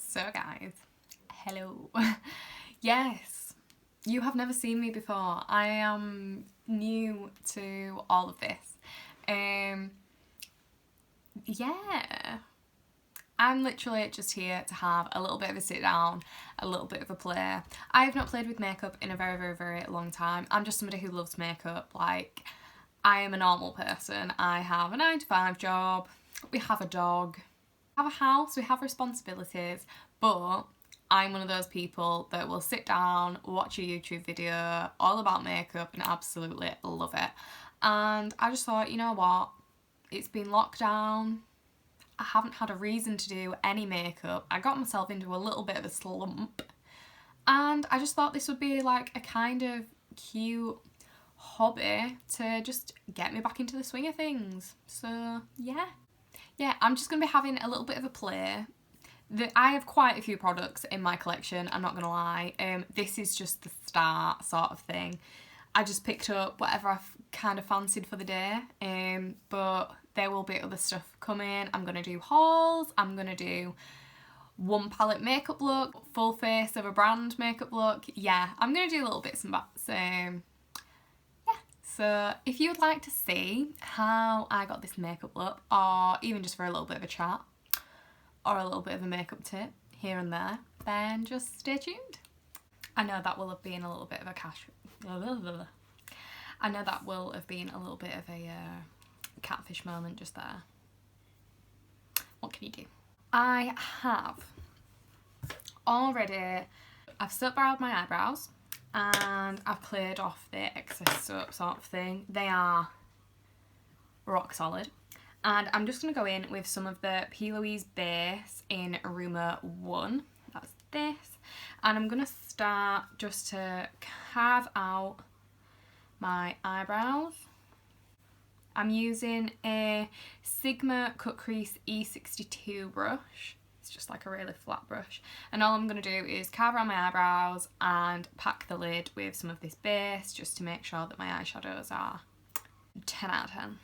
So guys, hello. Yes, you have never seen me before. I am new to all of this. Yeah. I'm literally just here to have a little bit of a sit down, a little bit of a play. I have not played with makeup in a very long time. I'm just somebody who loves makeup. Like, I am a normal person. I have a 9-to-5 job. We have a dog. We have a house. We have responsibilities. But I'm one of those people that will sit down, watch a YouTube video all about makeup and absolutely love it. And I just thought, you know what? It's been lockdown. I haven't had a reason to do any makeup. I got myself into a little bit of a slump. And I just thought this would be like a kind of cute hobby to just get me back into the swing of things. So yeah, I'm just going to be having a little bit of a play. I have quite a few products in my collection, I'm not going to lie. This is just the start sort of thing. I just picked up whatever I've kind of fancied for the day, but there will be other stuff coming. I'm going to do hauls, I'm going to do one palette makeup look, full face of a brand makeup look. Yeah, I'm going to do little bits and bats. So if you would like to see how I got this makeup look, or even just for a little bit of a chat, or a little bit of a makeup tip here and there, then just stay tuned. I know that will have been a little bit of a catfish moment just there. What can you do? I have already, I've soap barreled my eyebrows and I've cleared off the excess soap sort of thing. They are rock solid. And I'm just going to go in with some of the P. Louise base in Rumour 1. That's this. And I'm going to start just to carve out my eyebrows. I'm using a Sigma Cut Crease E62 brush. It's just like a really flat brush. And all I'm going to do is carve around my eyebrows and pack the lid with some of this base just to make sure that my eyeshadows are 10 out of 10.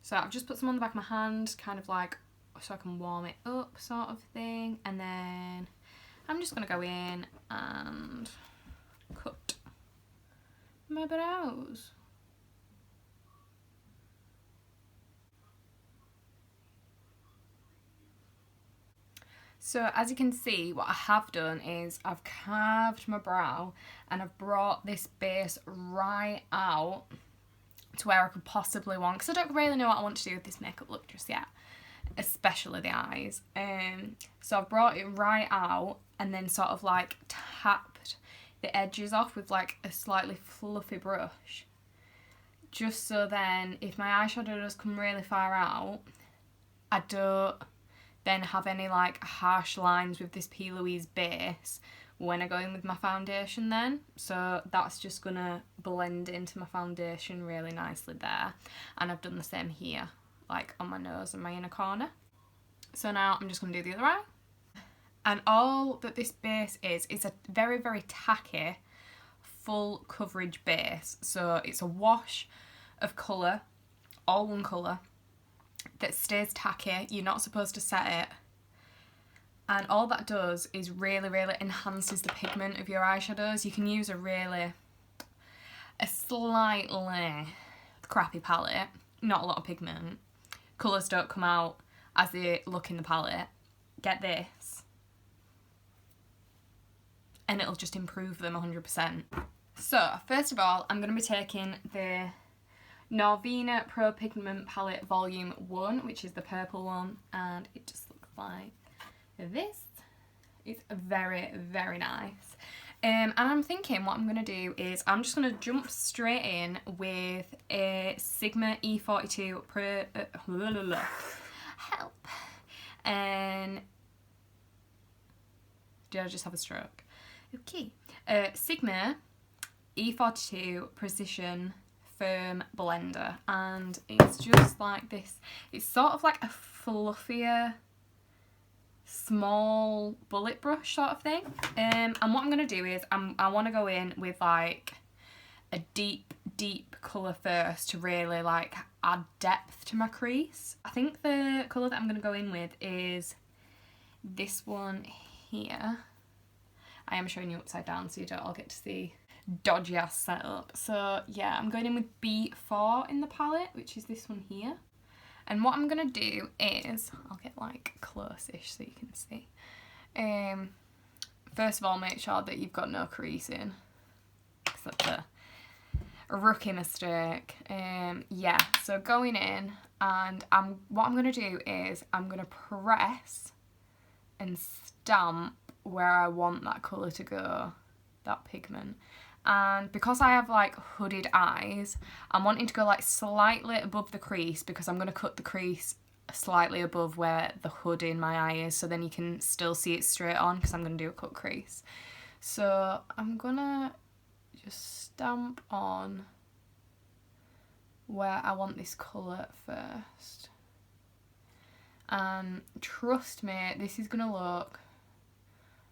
So I've just put some on the back of my hand, kind of like so I can warm it up sort of thing. And then I'm just going to go in and cut my brows. So as you can see, what I have done is I've carved my brow and I've brought this base right out to where I could possibly want, because I don't really know what I want to do with this makeup look just yet, especially the eyes. So I've brought it right out and then sort of like tapped the edges off with like a slightly fluffy brush, just so then if my eyeshadow does come really far out, I don't then have any like harsh lines with this P. Louise base when I go in with my foundation then. So that's just gonna blend into my foundation really nicely there. And I've done the same here, like on my nose and my inner corner. So now I'm just gonna do the other eye. And all that this base is a very tacky full coverage base. So it's a wash of colour, all one colour, that stays tacky. You're not supposed to set it. And all that does is really enhances the pigment of your eyeshadows. You can use a slightly crappy palette, not a lot of pigment. Colours don't come out as they look in the palette. Get this. And it'll just improve them 100%. So, first of all, I'm going to be taking the Novena Pro Pigment Palette Volume 1, which is the purple one, and it just looks like this. It's very nice. And I'm thinking what I'm going to do is I'm just going to jump straight in with a Sigma E42 Pro... help. And... did I just have a stroke? Okay. Sigma E42 Precision Firm Blender, and it's just like this. It's sort of like a fluffier small bullet brush sort of thing, and what I'm going to do is I want to go in with like a deep colour first to really like add depth to my crease. I think the colour that I'm going to go in with is this one here. I am showing you upside down so you don't all get to see dodgy ass setup. So yeah, I'm going in with B4 in the palette, which is this one here. And what I'm gonna do is, I'll get like close-ish so you can see. First of all, make sure that you've got no crease in, because that's a rookie mistake. Yeah, so going in, and what I'm gonna do is I'm gonna press and stamp where I want that colour to go, that pigment. And because I have like hooded eyes, I'm wanting to go like slightly above the crease, because I'm going to cut the crease slightly above where the hood in my eye is, so then you can still see it straight on, because I'm going to do a cut crease. So I'm going to just stamp on where I want this colour first. And trust me, this is going to look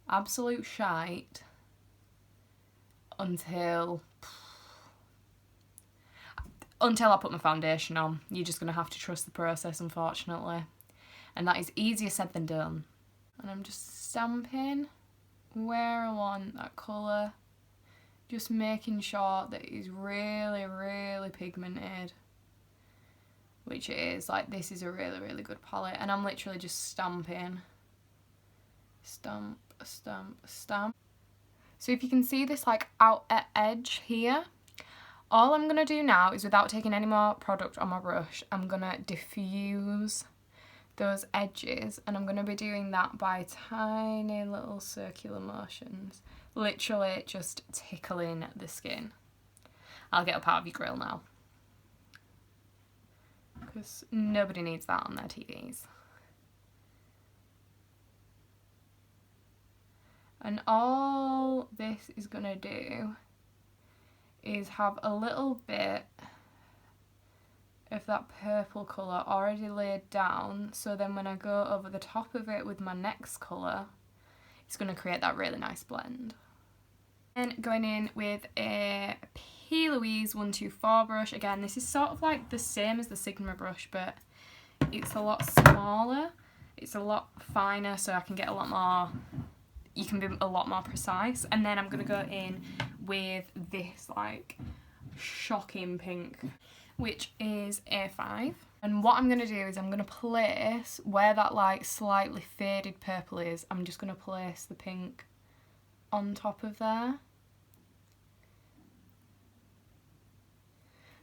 absolute shite until I put my foundation on. You're just going to have to trust the process, unfortunately. And that is easier said than done. And I'm just stamping where I want that colour. Just making sure that it is really, really pigmented. Which it is. Like, this is a really, really good palette. And I'm literally just stamping. Stamp, stamp, stamp. So if you can see this like out at edge here, all I'm going to do now is, without taking any more product on my brush, I'm going to diffuse those edges, and I'm going to be doing that by tiny little circular motions, literally just tickling the skin. I'll get up out of your grill now, because nobody needs that on their TVs. And all this is going to do is have a little bit of that purple colour already laid down, so then when I go over the top of it with my next colour, it's going to create that really nice blend. And going in with a P. Louise 124 brush. Again, this is sort of like the same as the Sigma brush, but it's a lot smaller. It's a lot finer, so I can get a lot more... You can be a lot more precise. And then I'm going to go in with this like shocking pink, which is A5. And what I'm going to do is I'm going to place where that like slightly faded purple is. I'm just going to place the pink on top of there.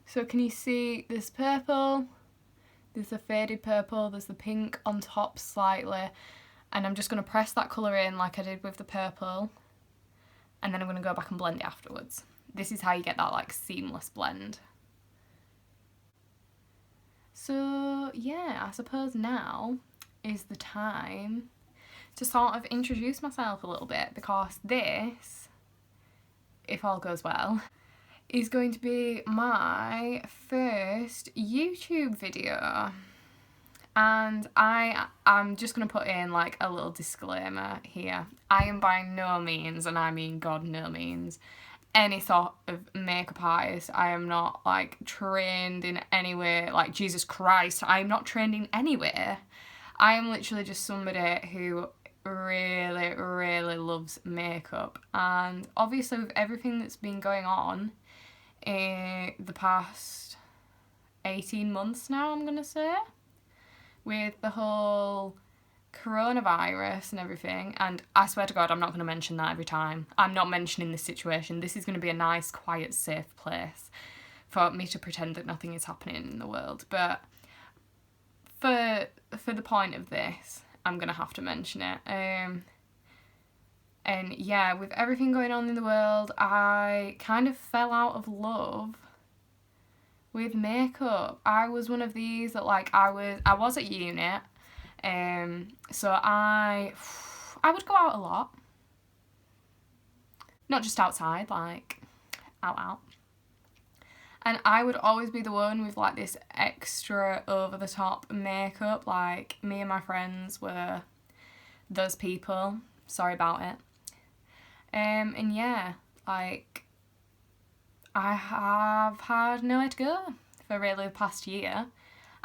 So can you see this purple? There's the faded purple, there's the pink on top slightly. And I'm just going to press that colour in like I did with the purple, and then I'm going to go back and blend it afterwards. This is how you get that like seamless blend. So yeah, I suppose now is the time to sort of introduce myself a little bit, because this, if all goes well, is going to be my first YouTube video. And I'm just going to put in like a little disclaimer here. I am by no means, and I mean God no means, any sort of makeup artist. I am not like trained in any way, like Jesus Christ, I am not trained in any way. I am literally just somebody who really, really loves makeup. And obviously with everything that's been going on in the past 18 months now, I'm going to say, with the whole coronavirus and everything, and I swear to God I'm not going to mention that every time. I'm not mentioning this situation. This is going to be a nice, quiet, safe place for me to pretend that nothing is happening in the world. But for the point of this, I'm going to have to mention it. And yeah, with everything going on in the world, I kind of fell out of love with makeup. I was one of these that like I was at uni, so I would go out a lot, not just outside, like out, and I would always be the one with like this extra over the top makeup. Like, me and my friends were those people. Sorry about it. And yeah, like, I have had nowhere to go for really the past year,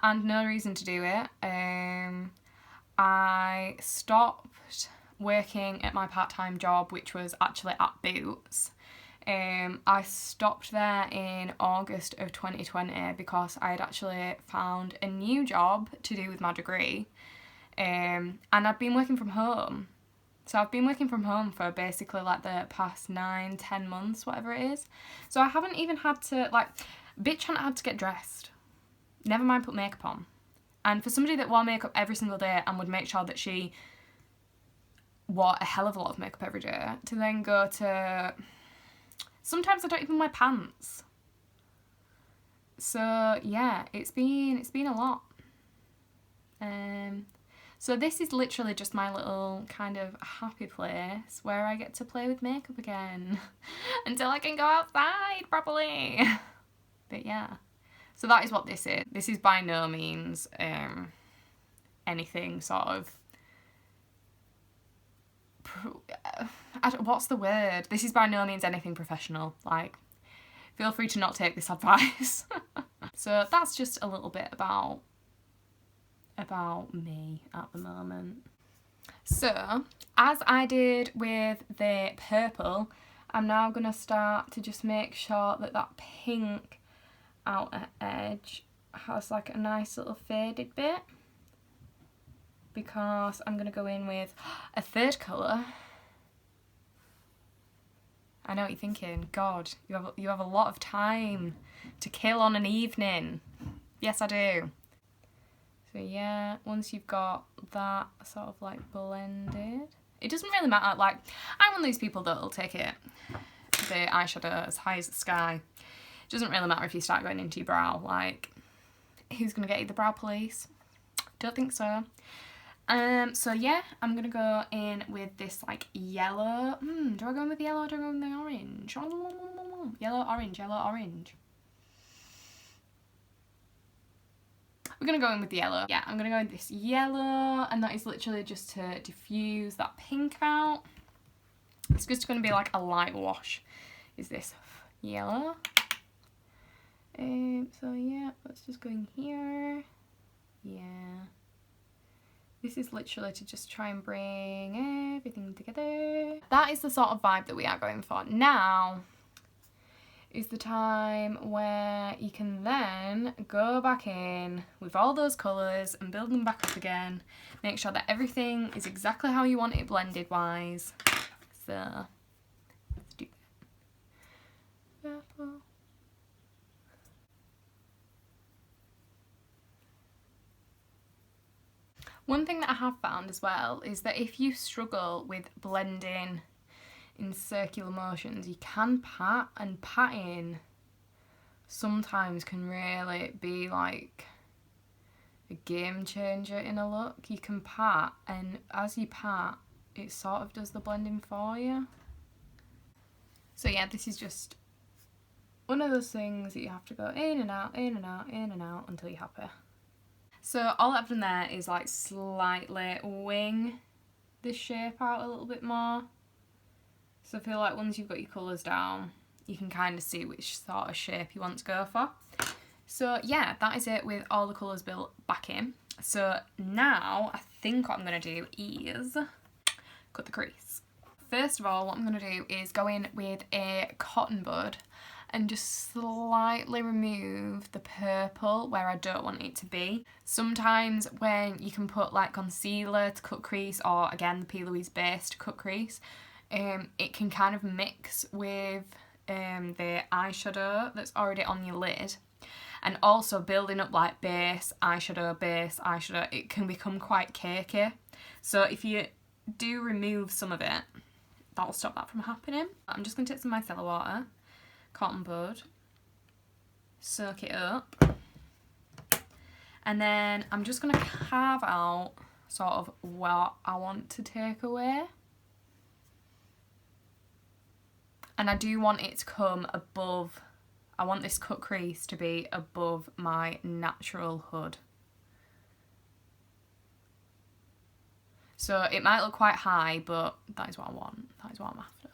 and no reason to do it. I stopped working at my part-time job, which was actually at Boots. I stopped there in August of 2020 because I had actually found a new job to do with my degree, and I'd been working from home. So I've been working from home for basically like the past 9-10 months, whatever it is. So I haven't even had to, like, bitch hadn't had to get dressed. Never mind put makeup on. And for somebody that wore makeup every single day and would make sure that she wore a hell of a lot of makeup every day, to then go to... Sometimes I don't even wear pants. So yeah, it's been a lot. So this is literally just my little kind of happy place where I get to play with makeup again until I can go outside properly. But yeah, so that is what this is. This is by no means anything sort of... what's the word? This is by no means anything professional. Like, feel free to not take this advice. So that's just a little bit about me at the moment. So, as I did with the purple, I'm now going to start to just make sure that that pink outer edge has like a nice little faded bit, because I'm going to go in with a third colour. I know what you're thinking, God, you have a lot of time to kill on an evening. Yes, I do. So yeah, once you've got that sort of like blended, it doesn't really matter. Like, I'm one of these people that'll take it, the eyeshadow as high as the sky. It doesn't really matter if you start going into your brow. Like, who's gonna get you the brow police? Don't think so. So yeah, I'm gonna go in with this like yellow. Do I go in with the yellow or do I go in with the orange? Yellow, orange, yellow, orange. We're going to go in with the yellow. Yeah, I'm going to go in with this yellow, and that is literally just to diffuse that pink out. It's just going to be like a light wash, is this yellow. So yeah, let's just go in here. Yeah. This is literally to just try and bring everything together. That is the sort of vibe that we are going for. Now is the time where you can then go back in with all those colours and build them back up again. Make sure that everything is exactly how you want it blended wise. So, let's do that. Purple. One thing that I have found as well is that if you struggle with blending in circular motions, you can pat, and patting sometimes can really be like a game changer in a look. You can pat, and as you pat, it sort of does the blending for you. So yeah, this is just one of those things that you have to go in and out, in and out, in and out until you're happy. So all I've done there is like slightly wing this shape out a little bit more. So I feel like once you've got your colours down, you can kind of see which sort of shape you want to go for. So yeah, that is it with all the colours built back in. So now I think what I'm going to do is cut the crease. First of all, what I'm going to do is go in with a cotton bud and just slightly remove the purple where I don't want it to be. Sometimes when you can put like concealer to cut crease, or again the P. Louise base to cut crease, it can kind of mix with the eyeshadow that's already on your lid, and also building up like base, eyeshadow, it can become quite cakey. So if you do remove some of it, that will stop that from happening. I'm just going to take some micellar water, cotton bud, soak it up, and then I'm just going to carve out sort of what I want to take away. And I do want it to come above, I want this cut crease to be above my natural hood. So it might look quite high, but that is what I want. That is what I'm after.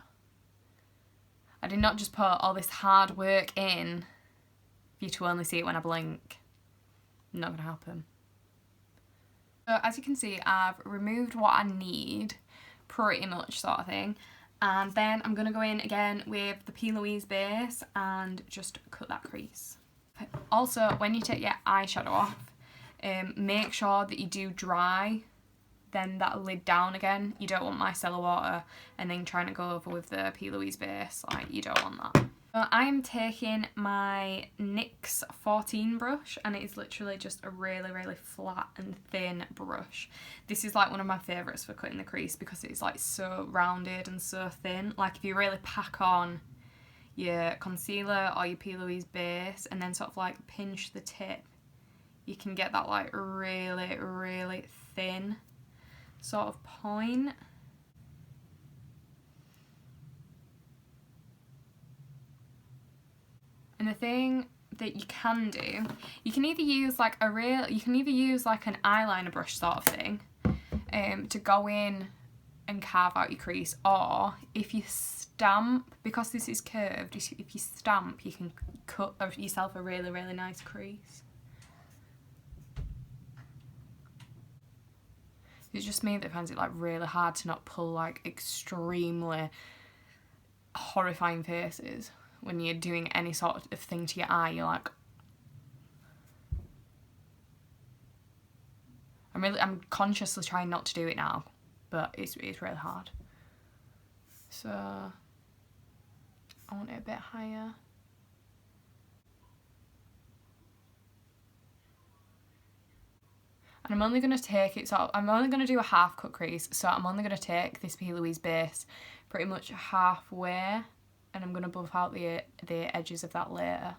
I did not just put all this hard work in for you to only see it when I blink. Not gonna happen. So as you can see, I've removed what I need, pretty much, sort of thing. And then I'm going to go in again with the P. Louise base and just cut that crease. Also, when you take your eyeshadow off, make sure that you do dry then that lid down again. You don't want micellar water and then trying to go over with the P. Louise base. Like, you don't want that. So I'm taking my NYX 14 brush, and it is literally just a really, really flat and thin brush. This is like one of my favourites for cutting the crease because it's like so rounded and so thin. Like, if you really pack on your concealer or your P. Louise base and then sort of like pinch the tip, you can get that like really, really thin sort of point. And the thing that you can do, you can either use like an eyeliner brush sort of thing to go in and carve out your crease, or if you stamp, because this is curved, if you stamp, you can cut yourself a really, really nice crease. It's just me that finds it like really hard to not pull like extremely horrifying faces when you're doing any sort of thing to your eye. You're like, I'm consciously trying not to do it now, but it's really hard. So I want it a bit higher. And I'm only going to take it, so I'm only going to do a half cut crease, so I'm only going to take this P. Louise base pretty much halfway, and I'm going to buff out the edges of that later.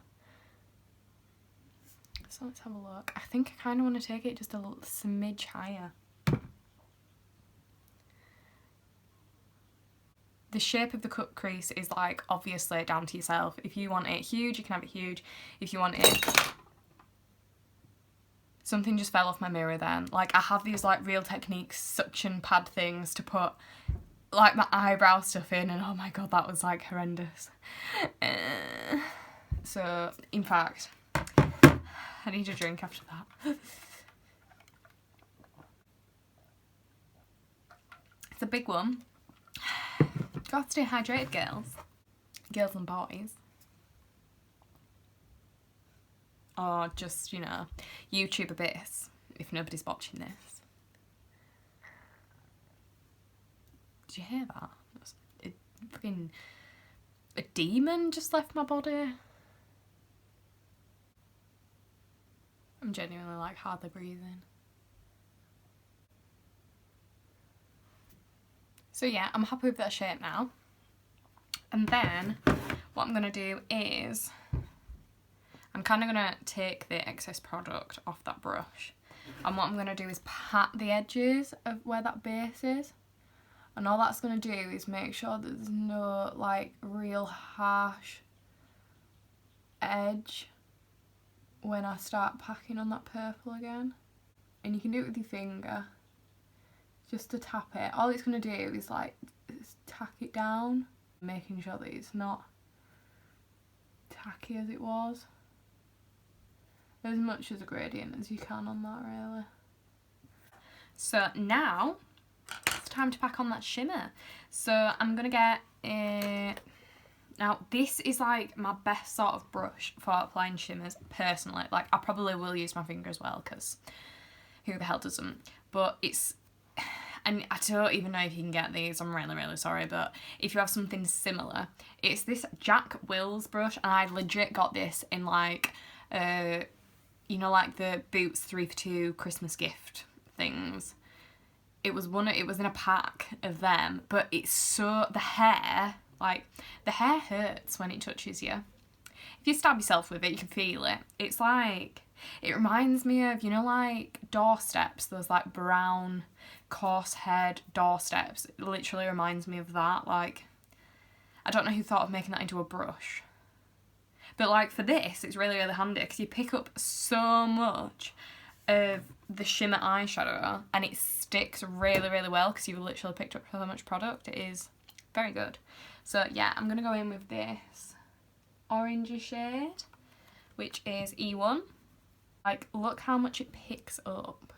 So let's have a look. I think I kind of want to take it just a little smidge higher. The shape of the cut crease is like obviously down to yourself. If you want it huge, you can have it huge. If you want it... Something just fell off my mirror then. Like, I have these like Real Techniques suction pad things to put like my eyebrow stuff in, and oh my god, that was like horrendous. So in fact, I need a drink after that. It's a big one. Got to stay hydrated, girls and boys. Or just, you know, YouTube abyss if nobody's watching this. Did you hear that? A demon just left my body. I'm genuinely like hardly breathing. So yeah, I'm happy with that shape now. And then what I'm going to do is I'm kind of going to take the excess product off that brush, and what I'm going to do is pat the edges of where that base is, and all that's going to do is make sure that there's no like real harsh edge when I start packing on that purple again. And you can do it with your finger just to tap it. All it's going to do is like tack it down, making sure that it's not tacky as it was. As much as a gradient as you can on that, really. So now it's time to pack on that shimmer. So I'm gonna get a... Now this is like my best sort of brush for applying shimmers personally. Like, I probably will use my finger as well, because who the hell doesn't? But it's... And I don't even know if you can get these, I'm really, really sorry, but if you have something similar, it's this Jack Wills brush, and I legit got this in like you know, like the Boots 3 for 2 Christmas gift things. It was in a pack of them, but it's so, the hair hurts when it touches you. If you stab yourself with it, you can feel it. It's like, it reminds me of, you know, like doorsteps, those like brown coarse haired doorsteps. It literally reminds me of that. Like, I don't know who thought of making that into a brush. But like for this, it's really, really handy because you pick up so much of the shimmer eyeshadow and it sticks really, really well because you've literally picked up so much product. It is very good. So yeah, I'm going to go in with this orangey shade, which is E1. Like, look how much it picks up.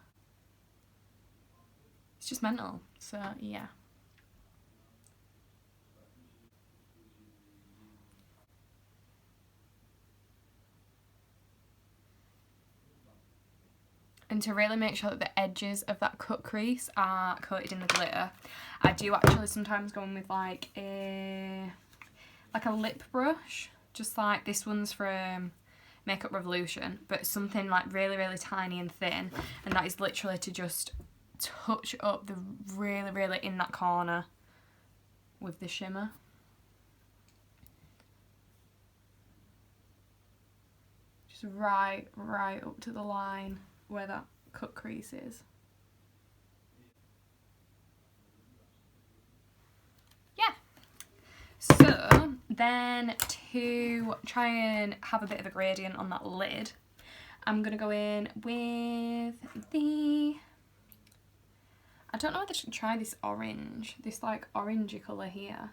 It's just mental. So yeah. And to really make sure that the edges of that cut crease are coated in the glitter, I do actually sometimes go in with like a lip brush, just like this one's from Makeup Revolution, but something like really, really tiny and thin, and that is literally to just touch up the really, really in that corner with the shimmer. Just right up to the line where that cut crease is. Yeah. So then to try and have a bit of a gradient on that lid, I'm going to go in with the... I don't know whether I should try this orange, this like orangey colour here.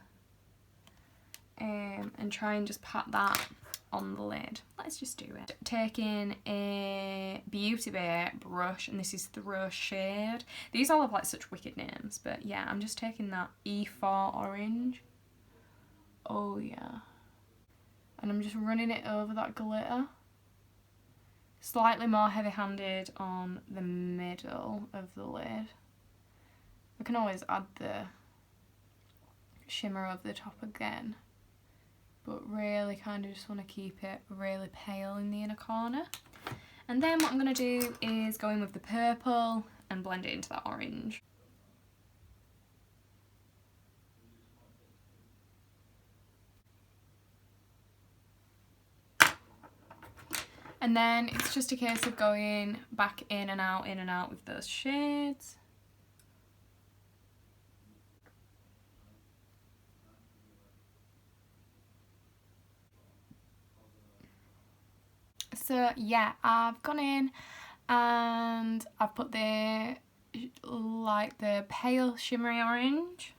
And try and just pat that on the lid. Let's just do it. Taking a Beauty Bay brush, and this is Throw Shade. These all have like such wicked names, but yeah, I'm just taking that E4 orange. Oh yeah. And I'm just running it over that glitter. Slightly more heavy-handed on the middle of the lid. I can always add the shimmer over the top again, but really kind of just want to keep it really pale in the inner corner. And then what I'm going to do is go in with the purple and blend it into that orange. And then it's just a case of going back in and out with those shades. So yeah, I've gone in and I've put the pale shimmery orange.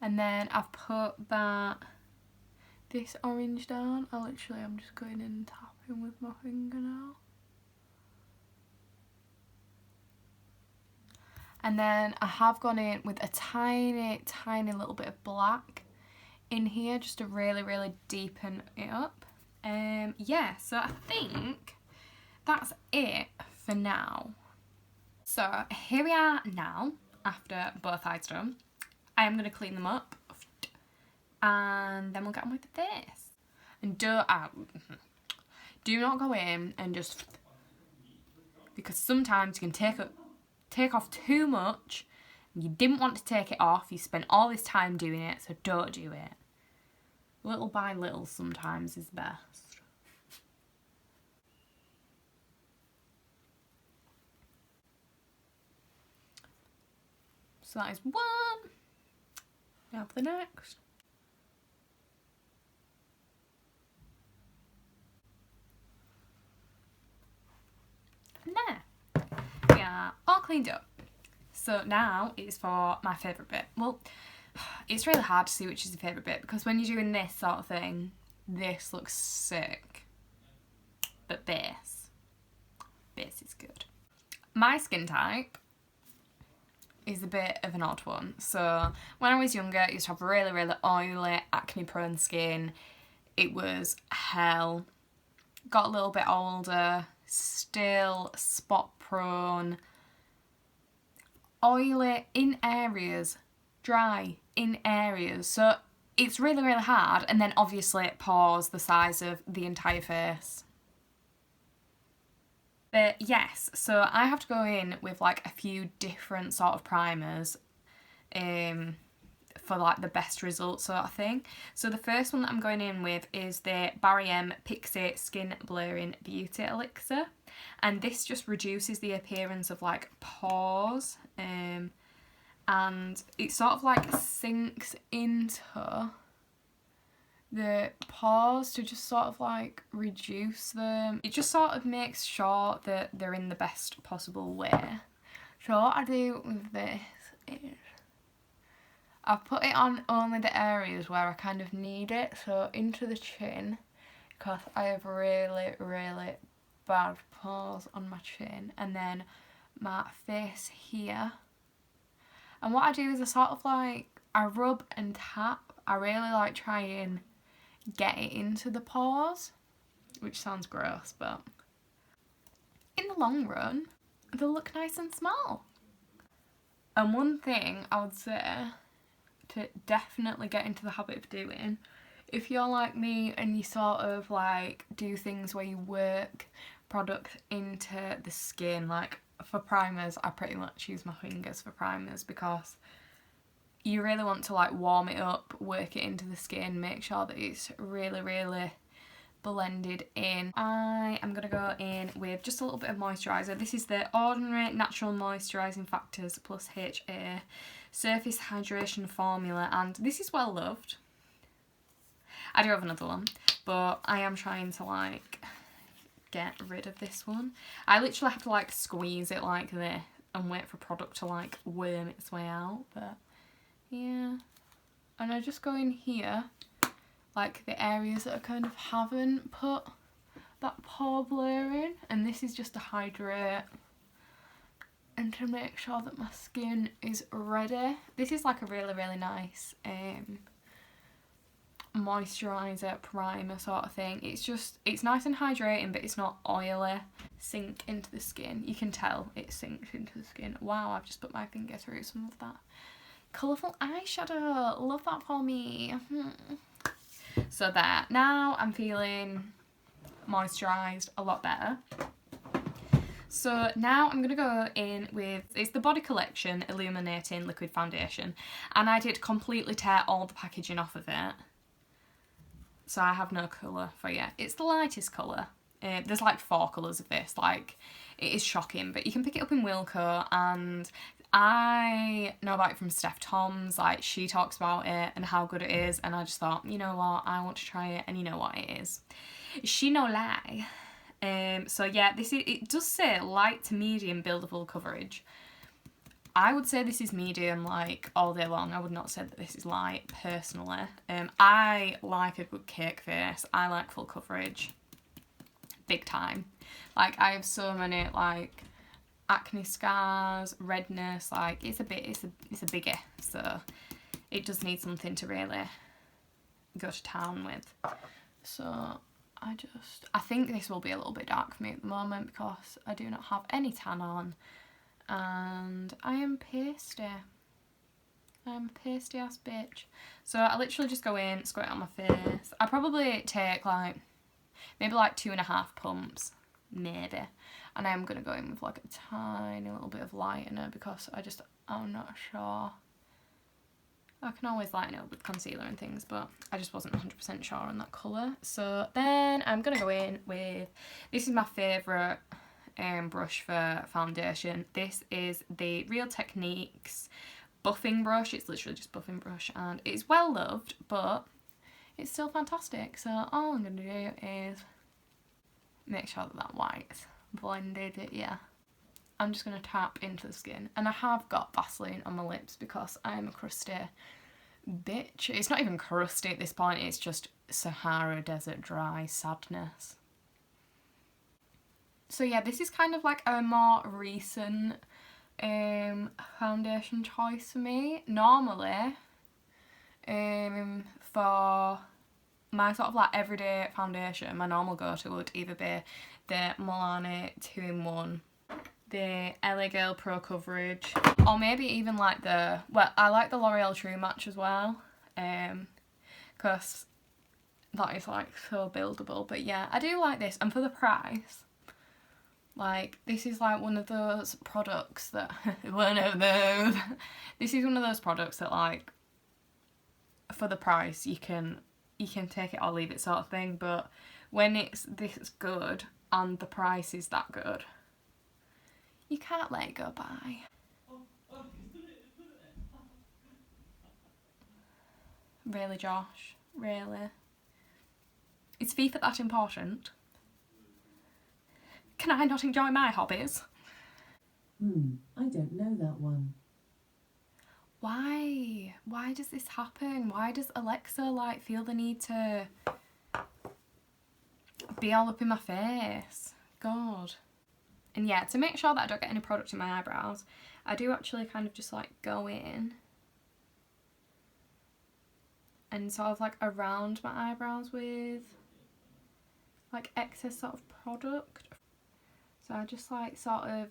And then I've put this orange down. I'm just going in and tapping with my finger now. And then I have gone in with a tiny little bit of black in here just to really, really deepen it up. Yeah, so I think that's it for now. So here we are now, after both eyes done. I am going to clean them up and then we'll get on with this. And do not go in and just, because sometimes you can take off too much. You didn't want to take it off, you spent all this time doing it, so don't do it. Little by little sometimes is best. So that is one. Now for the next. And there. We are all cleaned up. So now it's for my favourite bit. Well, it's really hard to see which is your favourite bit because when you're doing this sort of thing, this looks sick. But base is good. My skin type is a bit of an odd one. So when I was younger, I used to have really, really oily, acne-prone skin. It was hell. Got a little bit older, still spot-prone. Oily in areas, dry in areas. So it's really, really hard. And then obviously it pores the size of the entire face. But yes, so I have to go in with like a few different sort of primers for like the best results sort of thing. So the first one that I'm going in with is the Barium Pixie Skin Blurring Beauty Elixir. And this just reduces the appearance of like pores. And it sort of like sinks into the pores to just sort of like reduce them. It just sort of makes sure that they're in the best possible way. So what I do with this is I put it on only the areas where I kind of need it, so into the chin, because I have really, really bad pores on my chin and then my face here. And what I do is I sort of like, I rub and tap. I really like try and get it into the pores, which sounds gross, but in the long run, they'll look nice and small. And one thing I would say to definitely get into the habit of doing, if you're like me and you sort of like do things where you work product into the skin, like for primers, I pretty much use my fingers for primers because you really want to like warm it up, work it into the skin, make sure that it's really, really blended in. I am going to go in with just a little bit of moisturiser. This is the Ordinary Natural Moisturising Factors plus HA Surface Hydration Formula, and this is well loved. I do have another one, but I am trying to like get rid of this one. I literally have to like squeeze it like this and wait for product to like worm its way out, but yeah. And I just go in here, like the areas that I kind of haven't put that pore blur in, and this is just to hydrate and to make sure that my skin is ready. This is like a really, really nice moisturiser primer sort of thing. It's just, it's nice and hydrating, but it's not oily. Sink into the skin. You can tell it sinks into the skin. Wow, I've just put my finger through some of that colourful eyeshadow. Love that for me. So there. Now I'm feeling moisturised a lot better. So now I'm going to go in with, it's the Body Collection Illuminating Liquid Foundation. And I did completely tear all the packaging off of it. So I have no colour for you. It's the lightest colour. There's like 4 colours of this. Like, it is shocking. But you can pick it up in Wilko, and I know about it from Steph Tom's. Like, she talks about it and how good it is. And I just thought, you know what? I want to try it. And you know what it is. She no lie. So yeah, this is, it does say light to medium buildable coverage. I would say this is medium like all day long. I would not say that this is light personally. I like a good cake face. I like full coverage. Big time. Like, I have so many like acne scars, redness, like it's a biggie. So it does need something to really go to town with. So I think this will be a little bit dark for me at the moment because I do not have any tan on and I am pasty. I'm a pasty ass bitch. So I literally just go in, squirt it on my face. I probably take like, maybe like 2.5 pumps, maybe. And I'm going to go in with like a tiny little bit of lightener because I'm not sure. I can always lighten it up with concealer and things, but I just wasn't 100% sure on that colour. So then I'm going to go in with, this is my favourite brush for foundation. This is the Real Techniques buffing brush. It's literally just buffing brush and it's well loved, but it's still fantastic. So all I'm going to do is make sure that white's blended, yeah. I'm just going to tap into the skin. And I have got Vaseline on my lips because I'm a crusty bitch. It's not even crusty at this point, it's just Sahara Desert dry sadness. So yeah, this is kind of like a more recent foundation choice for me. Normally, for my sort of like everyday foundation, my normal go-to would either be the Milani 2-in-1, the LA Girl Pro Coverage, or maybe even like I like the L'Oreal True Match as well, because that is like so buildable. But yeah, I do like this, and for the price, like this is like one of those products that this is one of those products that like for the price you can take it or leave it sort of thing. But when it's this good and the price is that good, you can't let it go by. Really, Josh? Really? Is FIFA that important? Can I not enjoy my hobbies? I don't know that one. Why? Why does this happen? Why does Alexa like feel the need to be all up in my face? God. And yeah, to make sure that I don't get any product in my eyebrows, I do actually kind of just like go in and sort of like around my eyebrows with like excess sort of product. So I just like sort of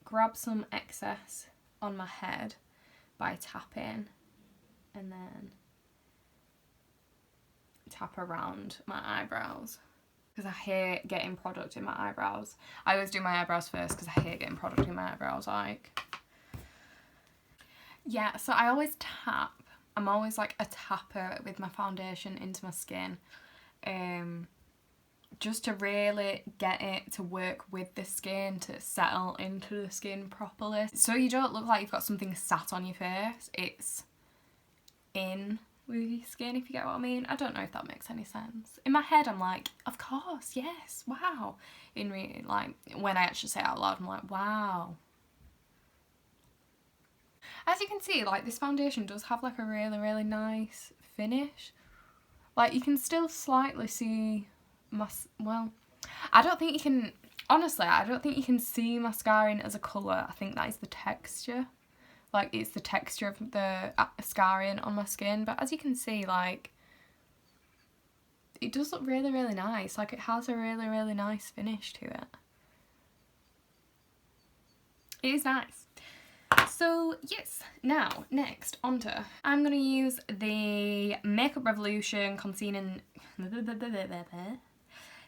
grab some excess on my head by tapping and then tap around my eyebrows. Because I hate getting product in my eyebrows. I always do my eyebrows first because I hate getting product in my eyebrows, like. Yeah, so I always tap. I'm always like a tapper with my foundation into my skin. Just to really get it to work with the skin, to settle into the skin properly. So you don't look like you've got something sat on your face. It's in with your skin, if you get what I mean. I don't know if that makes any sense. In my head I'm like, of course, yes, wow. In really, like, when I actually say it out loud, I'm like, wow. As you can see, like, this foundation does have like a really, really nice finish. Like, you can still slightly see well, I don't think you can, honestly, I don't think you can see mascara in as a colour. I think that is the texture. Like, it's the texture of the scarring on my skin. But as you can see, like, it does look really, really nice. Like, it has a really, really nice finish to it. It is nice. So, yes. Now, next, onto, I'm going to use the Makeup Revolution Concealing...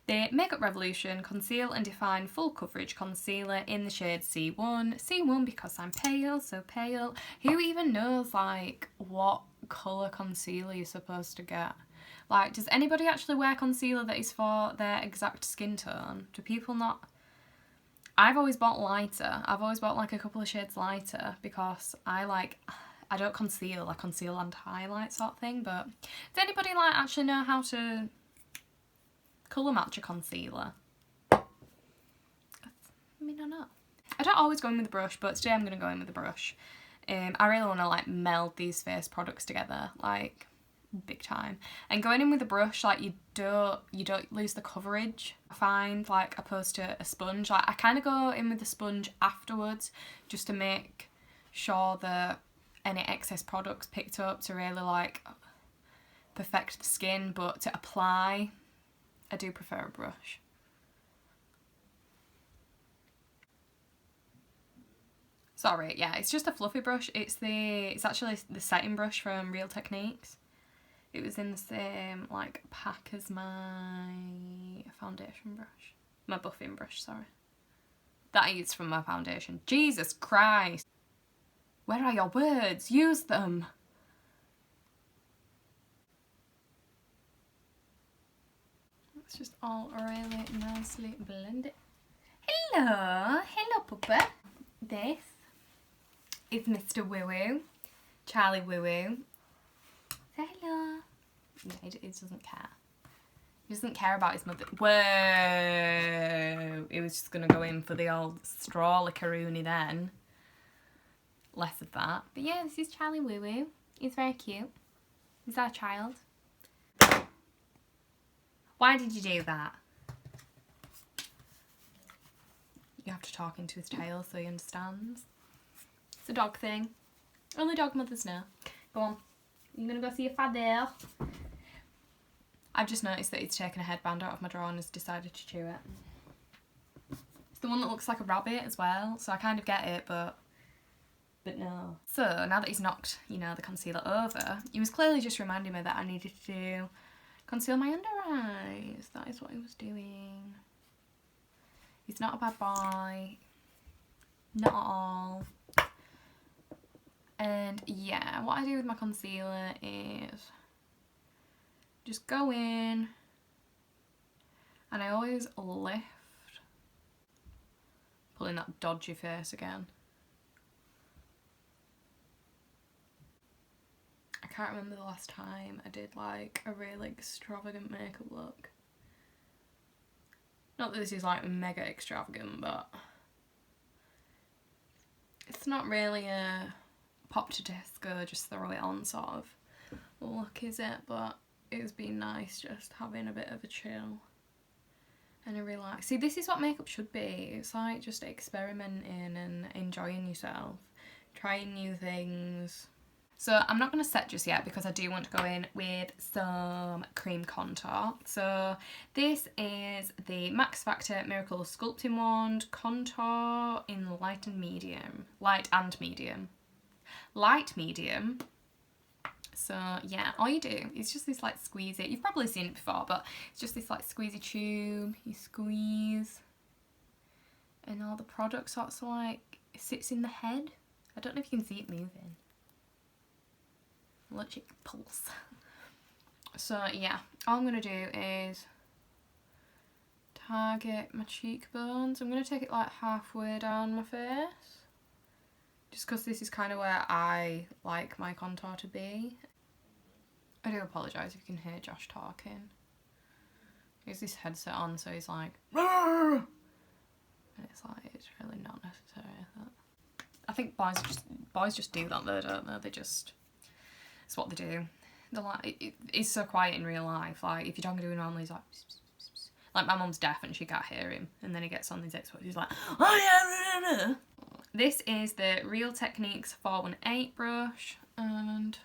The Makeup Revolution Conceal and Define Full Coverage Concealer in the shade C1. C1 because I'm pale, so pale. Who even knows, like, what colour concealer you're supposed to get? Like, does anybody actually wear concealer that is for their exact skin tone? Do people not? I've always bought lighter. I've always bought, like, a couple of shades lighter because I don't conceal. I conceal and highlight sort of thing, but does anybody, like, actually know how to colour match a concealer? I mean, I don't know. I don't always go in with a brush, but today I'm going to go in with a brush. I really want to like meld these face products together, like big time. And going in with a brush, like you don't lose the coverage, I find, like opposed to a sponge. Like I kind of go in with the sponge afterwards just to make sure that any excess products picked up to really like perfect the skin, but to apply, I do prefer a brush. Sorry, yeah, it's just a fluffy brush. It's actually the setting brush from Real Techniques. It was in the same like pack as my foundation brush. My buffing brush, sorry. That I used from my foundation. Jesus Christ! Where are your words? Use them! Let's just all really nicely blend it. Hello! Hello, Puppa. This is Mr. Woo Woo, Charlie Woo Woo. Say hello. Yeah, he doesn't care. He doesn't care about his mother. Whoa! He was just going to go in for the old straw lickaroony then. Less of that. But yeah, this is Charlie Woo Woo. He's very cute. He's our child. Why did you do that? You have to talk into his tail so he understands. It's a dog thing. Only dog mothers know. Go on. You're going to go see your father. I've just noticed that he's taken a headband out of my drawer and has decided to chew it. It's the one that looks like a rabbit as well, so I kind of get it, but no. So, now that he's knocked, you know, the concealer over, he was clearly just reminding me that I needed to conceal my under eyes. That is what he was doing. He's not a bad boy. Not at all. And yeah, what I do with my concealer is just go in and I always lift. Pulling that dodgy face again. I can't remember the last time I did like a really extravagant makeup look. Not that this is like mega extravagant, but it's not really a pop to disco, just throw it on sort of look, is it? But it's been nice just having a bit of a chill And I really like, see, this is what makeup should be. It's like just experimenting and enjoying yourself, trying new things. So I'm not going to set just yet because I do want to go in with some cream contour. So this is the Max Factor Miracle Sculpting Wand Contour in light and medium. Light and medium. Light medium. So yeah, all you do is just this like squeeze it. You've probably seen it before, but it's just this like squeezy tube. You squeeze and all the product sorts of like sits in the head. I don't know if you can see it moving. Watch it pulse. So yeah, all I'm going to do is target my cheekbones. I'm going to take it like halfway down my face. Just because this is kind of where I like my contour to be. I do apologise if you can hear Josh talking. He has this headset on, so he's like, "Rrr!" And it's like, it's really not necessary. I think boys just do that though, don't they? They just, it's what they do. They're like, it's so quiet in real life. Like, if you're talking to him normally, he's like my mum's deaf and she can't hear him. And then he gets on his Xbox, he's like, oh yeah. This is the Real Techniques 418 brush, and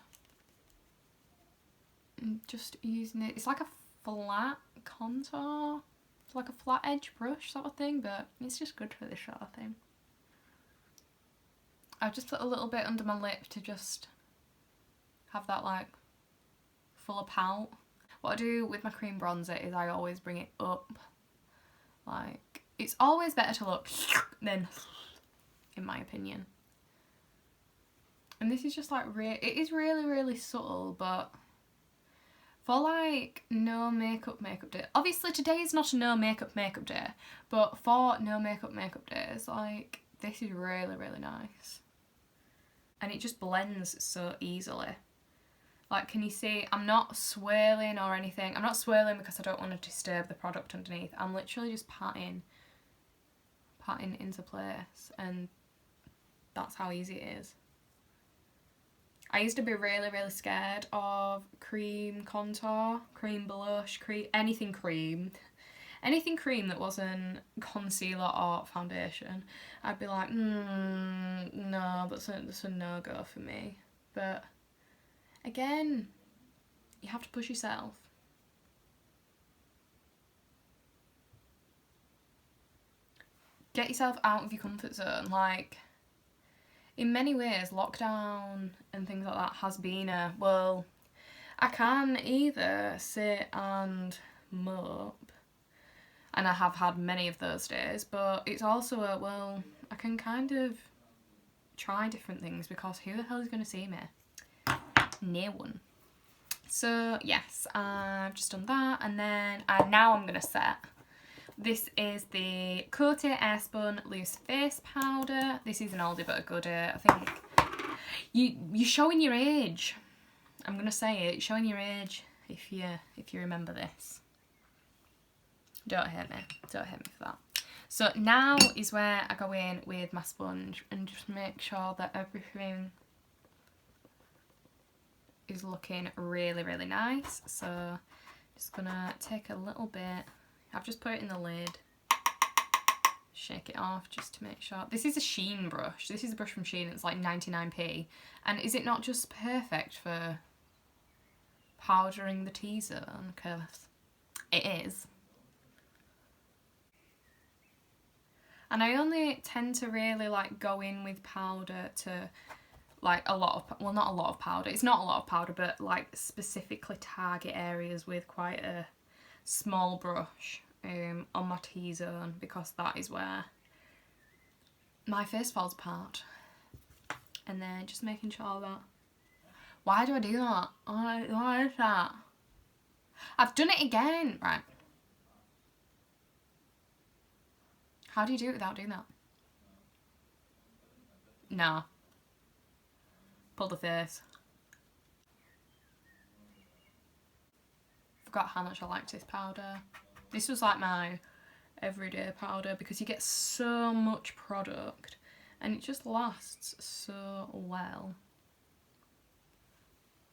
I'm just using it. It's like a flat contour. It's like a flat edge brush sort of thing, but it's just good for this sort of thing. I've just put a little bit under my lip to just have that like fuller pout. What I do with my cream bronzer is I always bring it up. Like, it's always better to look than, in my opinion. And this is just like, it is really, really subtle, but for like no makeup day. Obviously today is not a no makeup day, but for no makeup days, like, this is really, really nice. And it just blends so easily. Like, can you see, I'm not swirling or anything. I'm not swirling because I don't want to disturb the product underneath. I'm literally just patting into place, and that's how easy it is. I used to be really, really scared of cream contour, cream blush, anything cream that wasn't concealer or foundation. I'd be like, no, that's a no-go for me. But again, you have to push yourself. Get yourself out of your comfort zone. Like, in many ways, lockdown and things like that has been well, I can either sit and mope, and I have had many of those days, but it's also well, I can kind of try different things because who the hell is going to see me? No one. So yes, I've just done that, and then now I'm going to set. This is the Coty Airspun Loose Face Powder. This is an oldie but a goodie. I think you're showing your age. I'm going to say it, showing your age if you remember this. Don't hate me for that. So now is where I go in with my sponge and just make sure that everything is looking really, really nice. So just gonna take a little bit. I've just put it in the lid. Shake it off just to make sure. This is a Sheen brush. This is a brush from Sheen. It's like 99p. And is it not just perfect for powdering the T-zone? Because it is. And I only tend to really like go in with powder to like a lot of, well, not a lot of powder. It's not a lot of powder, but like specifically target areas with quite a small brush on my T-zone, because that is where my face falls apart. And then just making sure that, why do I do that? Why is that? I've done it again. Right. How do you do it without doing that? Nah. Pull the face. Forgot how much I liked this powder. This was like my everyday powder because you get so much product and it just lasts so well.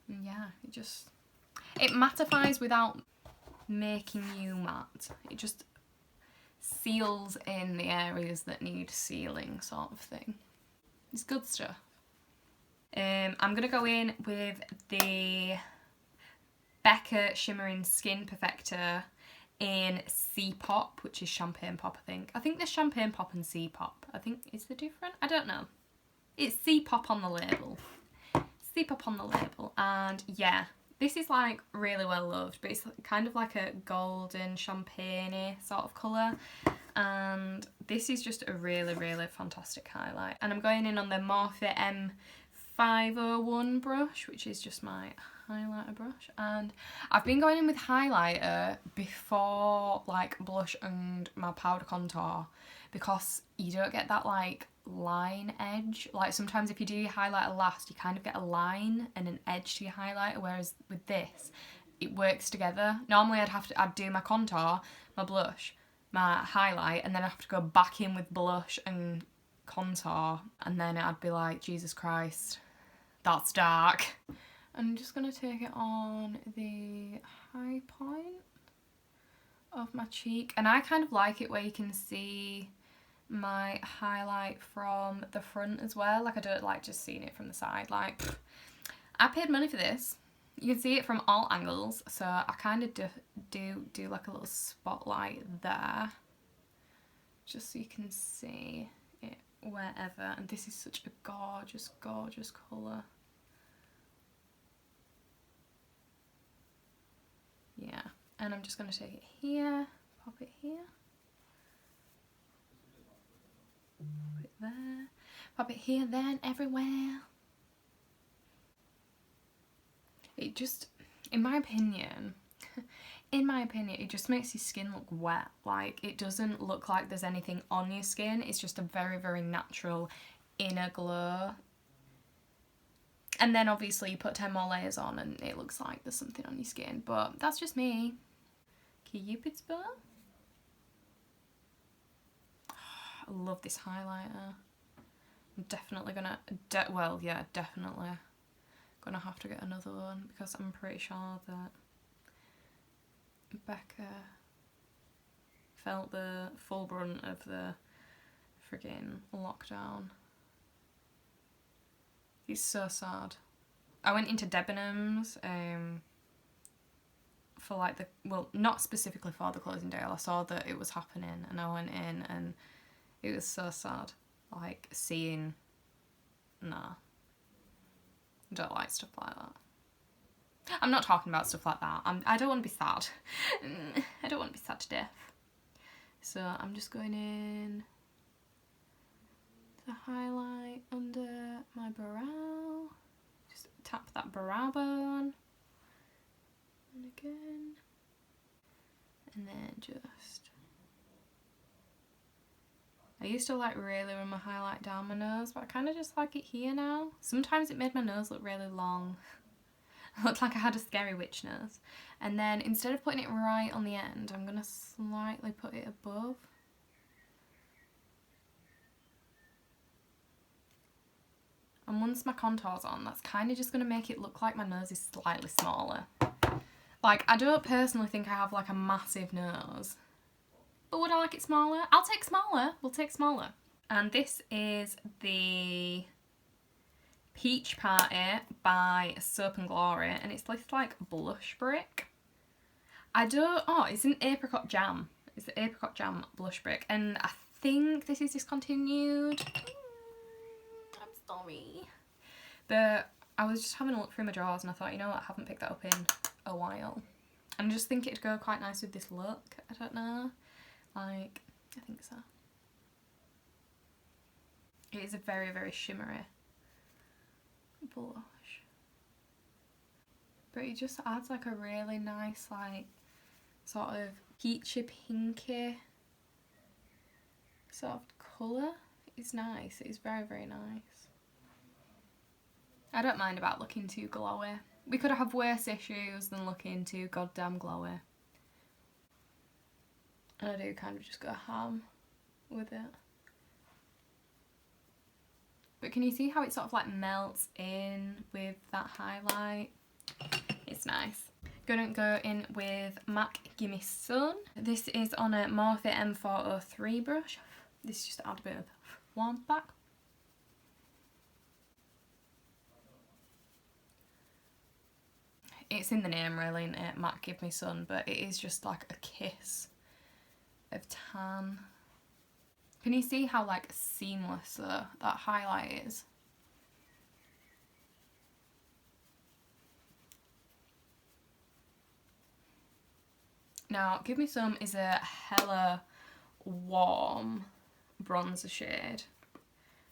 And yeah, it mattifies without making you matte. It just seals in the areas that need sealing, sort of thing. It's good stuff. I'm gonna go in with the Becca Shimmering Skin Perfector in C-Pop, which is Champagne Pop, I think. I think there's Champagne Pop and C-Pop. I think, is there different? I don't know. It's C-Pop on the label. C-Pop on the label. And yeah, this is like really well loved, but it's kind of like a golden champagne-y sort of colour. And this is just a really, really fantastic highlight. And I'm going in on the Morphe M501 brush, which is just my highlighter brush. And I've been going in with highlighter before like blush and my powder contour, because you don't get that like line edge. Like sometimes if you do your highlighter last, you kind of get a line and an edge to your highlighter, whereas with this, it works together. Normally I'd do my contour, my blush, my highlight, and then I have to go back in with blush and contour, and then I'd be like, Jesus Christ, that's dark. I'm just gonna take it on the high point of my cheek, and I kind of like it where you can see my highlight from the front as well. Like I don't like just seeing it from the side. Like, I paid money for this. You can see it from all angles, so I kind of do like a little spotlight there, just so you can see it wherever. And this is such a gorgeous, gorgeous colour. Yeah, and I'm just going to take it here, pop it here, put it there, pop it here, then everywhere. It just, in my opinion, it just makes your skin look wet. Like, it doesn't look like there's anything on your skin. It's just a very, very natural inner glow. And then obviously you put 10 more layers on and it looks like there's something on your skin. But that's just me. Cupid's bow. I love this highlighter. I'm definitely gonna, definitely gonna have to get another one, because I'm pretty sure that Becca felt the full brunt of the friggin' lockdown. It's so sad. I went into Debenhams for like the, well, not specifically for the closing day. I saw that it was happening and I went in, and it was so sad. Like seeing, nah. I don't like stuff like that. I'm not talking about stuff like that. I don't want to be sad. I don't want to be sad to death. So I'm just going in to highlight under my brow. Just tap that brow bone. And again. And then just... I used to like really run my highlight down my nose, but I kind of just like it here now. Sometimes it made my nose look really long. I looked like I had a scary witch nose. And then instead of putting it right on the end, I'm going to slightly put it above. And once my contour's on, that's kind of just going to make it look like my nose is slightly smaller. Like, I don't personally think I have like a massive nose. But would I like it smaller? I'll take smaller. We'll take smaller. And this is the Peach Party by Soap and Glory, and it's this like blush brick. It's an apricot jam. It's the apricot jam blush brick, and I think this is discontinued. I'm sorry. But I was just having a look through my drawers and I thought, you know what, I haven't picked that up in a while. And I just think it'd go quite nice with this look. I don't know. Like, I think so. It is a very, very shimmery blush, but it just adds like a really nice like sort of peachy pinky sort of colour. It's nice. It's very, very nice. I don't mind about looking too glowy. We could have worse issues than looking too goddamn glowy. And I do kind of just go ham with it. But can you see how it sort of like melts in with that highlight? It's nice. Gonna go in with MAC Gimme Sun. This is on a Morphe M403 brush. This is just to add a bit of warmth back. It's in the name really, isn't it? MAC Give Me Sun, but it is just like a kiss of tan. Can you see how like seamless that highlight is? Now, Give Me Some is a hella warm bronzer shade.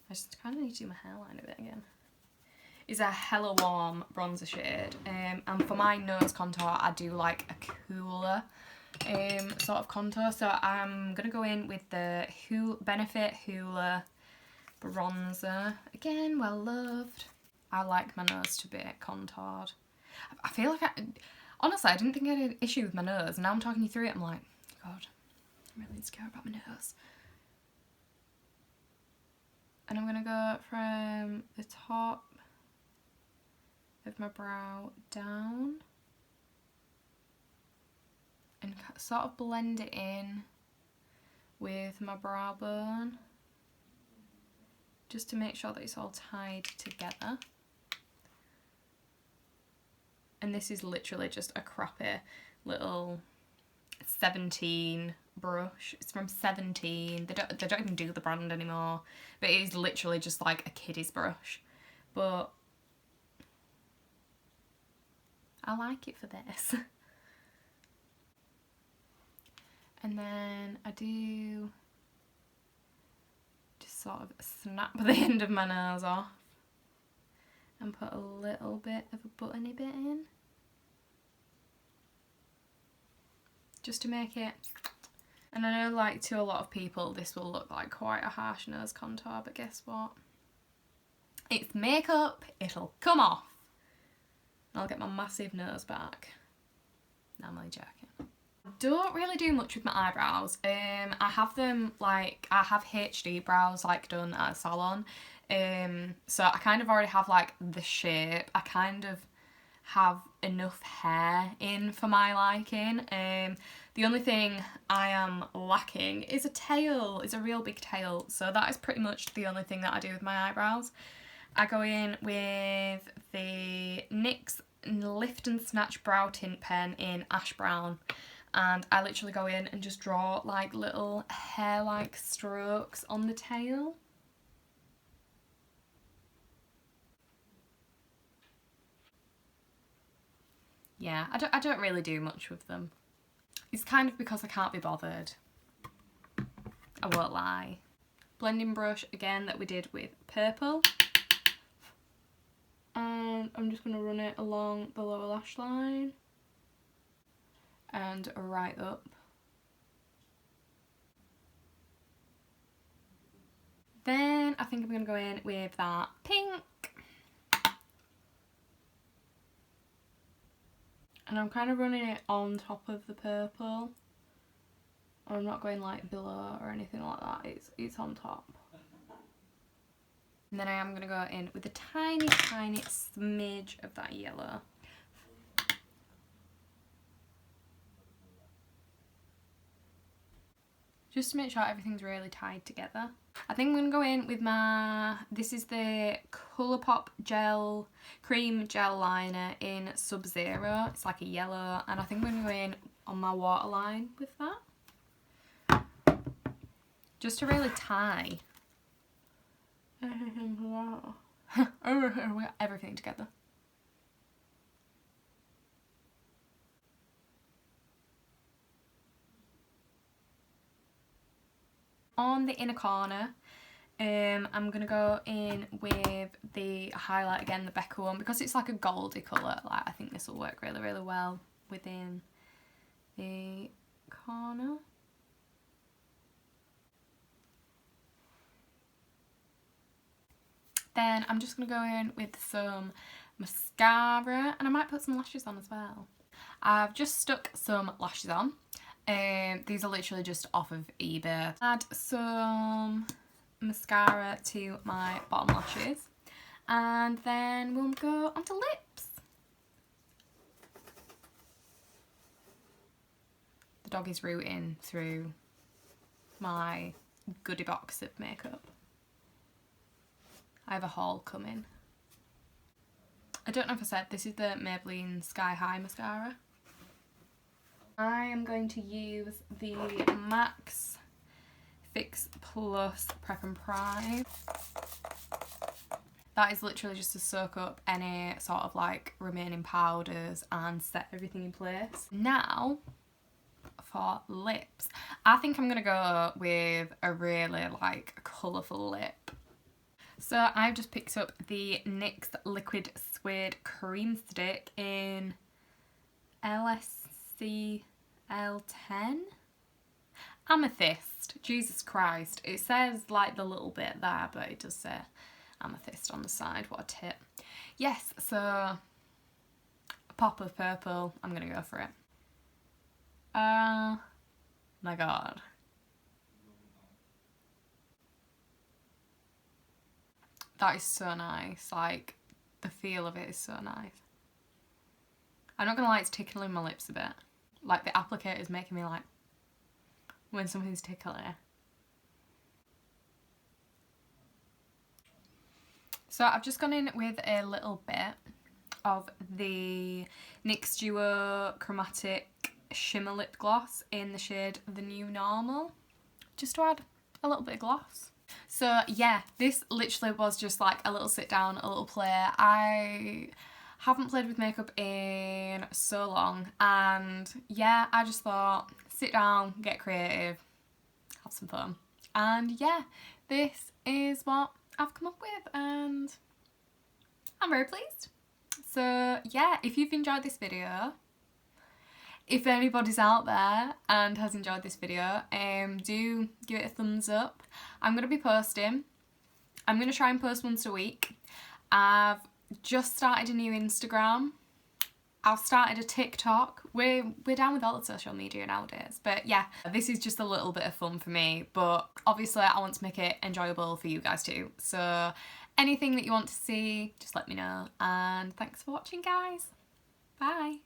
I just kind of need to do my hairline a bit again. It's a hella warm bronzer shade, and for my nose contour I do like a cooler sort of contour, so I'm gonna go in with the Benefit Hoola bronzer. Again, well loved. I like my nose to be contoured. I feel like honestly, I didn't think I had an issue with my nose, and now I'm talking you through it, I'm like, God, I'm really insecure about my nose. And I'm gonna go from the top of my brow down and sort of blend it in with my brow bone, just to make sure that it's all tied together. And this is literally just a crappy little 17 brush. It's from 17. They don't even do the brand anymore, but it is literally just like a kiddie's brush. But I like it for this. And then I do just sort of snap the end of my nose off and put a little bit of a buttony bit in, just to make it. And I know, like, to a lot of people this will look like quite a harsh nose contour, but guess what? It's makeup, it'll come off. I'll get my massive nose back. No, I'm only joking. Don't really do much with my eyebrows. I have them, like, I have HD brows like done at a salon. So I kind of already have like the shape. I kind of have enough hair in for my liking. The only thing I am lacking is a tail, is a real big tail. So that is pretty much the only thing that I do with my eyebrows. I go in with the NYX Lift and Snatch Brow Tint Pen in Ash Brown. And I literally go in and just draw like little hair-like strokes on the tail. Yeah, I don't really do much with them. It's kind of because I can't be bothered. I won't lie. Blending brush again that we did with purple. And I'm just going to run it along the lower lash line and right up. Then I think I'm going to go in with that pink. And I'm kind of running it on top of the purple. I'm not going like below or anything like that, it's on top. And then I am going to go in with a tiny, tiny smidge of that yellow. Just to make sure everything's really tied together. I think I'm going to go in with my, this is the Colourpop Gel, Cream Gel Liner in Sub-Zero. It's like a yellow, and I think I'm going to go in on my waterline with that. Just to really tie everything together. On the inner corner, I'm going to go in with the highlight again, the Becca one, because it's like a goldy colour. Like, I think this will work really, really well within the corner. Then I'm just going to go in with some mascara, and I might put some lashes on as well. I've just stuck some lashes on. These are literally just off of eBay. Add some mascara to my bottom lashes, and then we'll go onto lips. dog is rooting through my goodie box of makeup. I have a haul coming. I don't know if I said, this is the Maybelline Sky High mascara. I am going to use the MAC Fix Plus Prep and Prime. That is literally just to soak up any sort of like remaining powders and set everything in place. Now, for lips. I think I'm gonna go with a really like colourful lip. So I've just picked up the NYX Liquid Suede Cream Stick in LSCL10. Amethyst. Jesus Christ. It says like the little bit there, but it does say amethyst on the side. What a tip. Yes, so a pop of purple. I'm gonna go for it. My god. That is so nice. Like, the feel of it is so nice. I'm not gonna lie, it's tickling my lips a bit. Like, the applicator is making me like, when something's tickly. So I've just gone in with a little bit of the NYX Duo Chromatic Shimmer Lip Gloss in the shade The New Normal. Just to add a little bit of gloss. So yeah, this literally was just like a little sit down, a little play. I haven't played with makeup in so long, and yeah, I just thought sit down, get creative, have some fun. And yeah, this is what I've come up with and I'm very pleased. So yeah, if you've enjoyed this video, if anybody's out there and has enjoyed this video, do give it a thumbs up. I'm going to be posting. I'm going to try and post once a week. I've just started a new Instagram. I've started a TikTok. We're down with all the social media nowadays. But yeah, this is just a little bit of fun for me. But obviously I want to make it enjoyable for you guys too. So anything that you want to see, just let me know. And thanks for watching, guys. Bye.